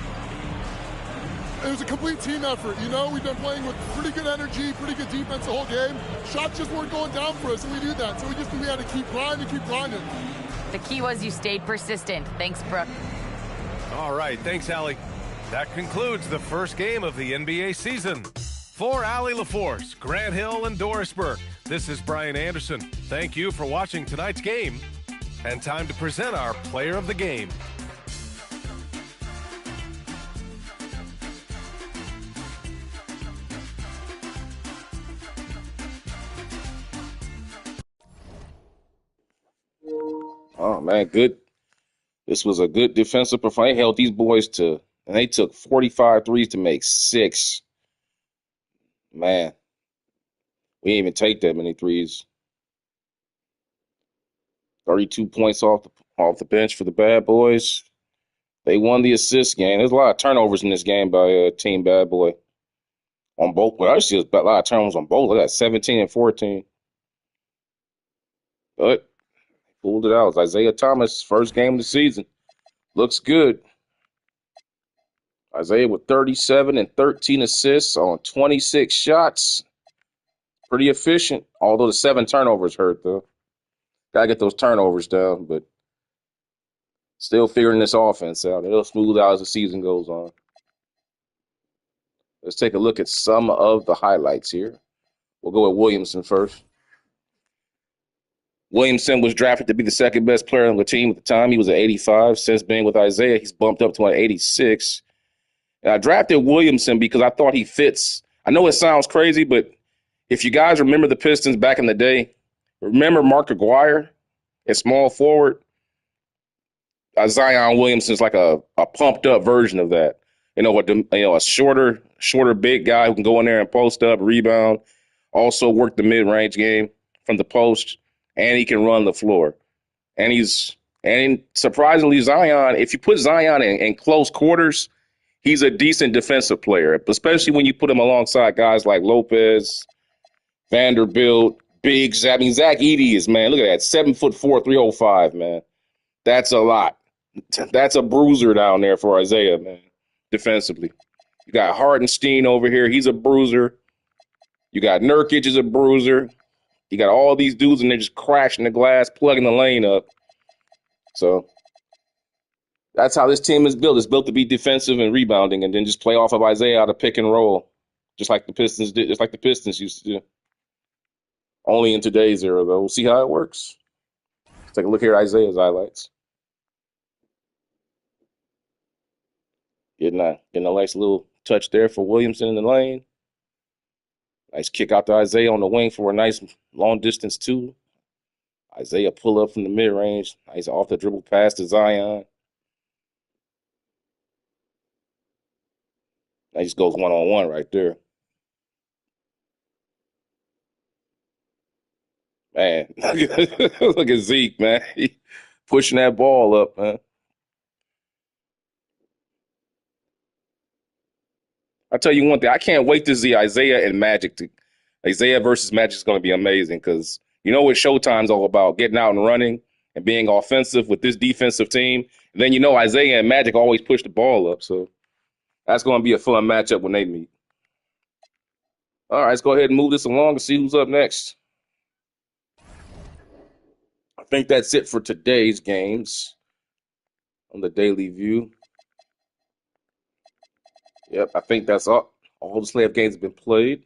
It was a complete team effort. You know, we've been playing with pretty good energy, pretty good defense the whole game. Shots just weren't going down for us, and we knew that. So we had to keep grinding, keep grinding. The key was you stayed persistent. Thanks, Brooke. All right, thanks, Allie. That concludes the first game of the NBA season. For Allie LaForce, Grant Hill, and Doris Burke, this is Brian Anderson. Thank you for watching tonight's game. And time to present our player of the game. Oh, man, good. This was a good defensive performance. They held these boys to, and they took 45 threes to make 6. Man, we didn't even take that many threes. 32 points off the bench for the Bad Boys. They won the assist game. There's a lot of turnovers in this game by Team Bad Boy. On both, but I see a lot of turnovers on both. I got 17 and 14. But pulled it out. It was Isaiah Thomas' first game of the season. Looks good. Isaiah with 37 and 13 assists on 26 shots. Pretty efficient, although the 7 turnovers hurt, though. Got to get those turnovers down, but still figuring this offense out. It'll smooth out as the season goes on. Let's take a look at some of the highlights here. We'll go with Williamson first. Williamson was drafted to be the second best player on the team at the time. He was at 85. Since being with Isaiah, he's bumped up to an 86. And I drafted Williamson because I thought he fits. I know it sounds crazy, but if you guys remember the Pistons back in the day, remember Mark Aguirre at small forward? Zion Williamson's like a pumped up version of that. A shorter big guy who can go in there and post up, rebound, also work the mid-range game from the post, and he can run the floor. And surprisingly, Zion, if you put Zion in close quarters, he's a decent defensive player, especially when you put him alongside guys like Lopez, Vanderbilt, big. I mean, Zach Edey is, man, look at that, 7'4", 305, man. That's a lot. That's a bruiser down there for Isaiah, man, defensively. You got Hardenstein over here. He's a bruiser. You got Nurkic is a bruiser. You got all these dudes and they're just crashing the glass, plugging the lane up. So that's how this team is built. It's built to be defensive and rebounding and then just play off of Isaiah out of pick and roll, just like the Pistons did, just like the Pistons used to do. Only in today's era, though. We'll see how it works. Let's take a look here at Isaiah's highlights. Getting a nice little touch there for Williamson in the lane. Nice kick out to Isaiah on the wing for a nice long distance, too. Isaiah pull up from the mid-range. Nice off the dribble pass to Zion. That just goes one-on-one right there. Man, look at Zeke, man. He pushing that ball up, man. I tell you one thing, I can't wait to see Isaiah and Magic. Isaiah versus Magic is going to be amazing because you know what Showtime's all about, getting out and running and being offensive with this defensive team. And then you know Isaiah and Magic always push the ball up. So That's going to be a fun matchup when they meet. All right, let's go ahead and move this along and see who's up next. I think that's it for today's games on the Daily View. Yep, I think that's all. All the slave games have been played.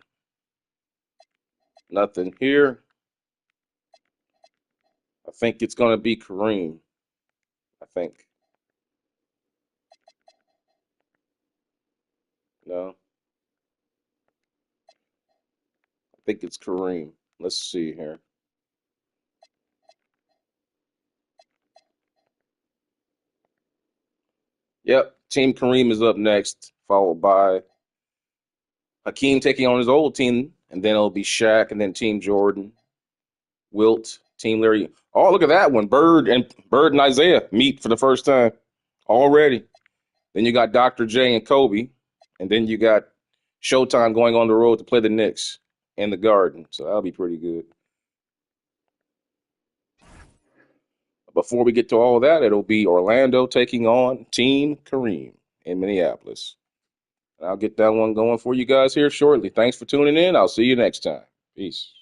Nothing here. I think it's going to be Kareem. I think. No. I think it's Kareem. Let's see here. Yep, Team Kareem is up next, followed by Hakeem taking on his old team, and then it'll be Shaq, and then Team Jordan, Wilt, Team Larry. Oh, look at that one. Bird and Isaiah meet for the first time already. Then you got Dr. J and Kobe, and then you got Showtime going on the road to play the Knicks in the Garden. So that'll be pretty good. Before we get to all that, it'll be Orlando taking on Team Kareem in Minneapolis. And I'll get that one going for you guys here shortly. Thanks for tuning in. I'll see you next time. Peace.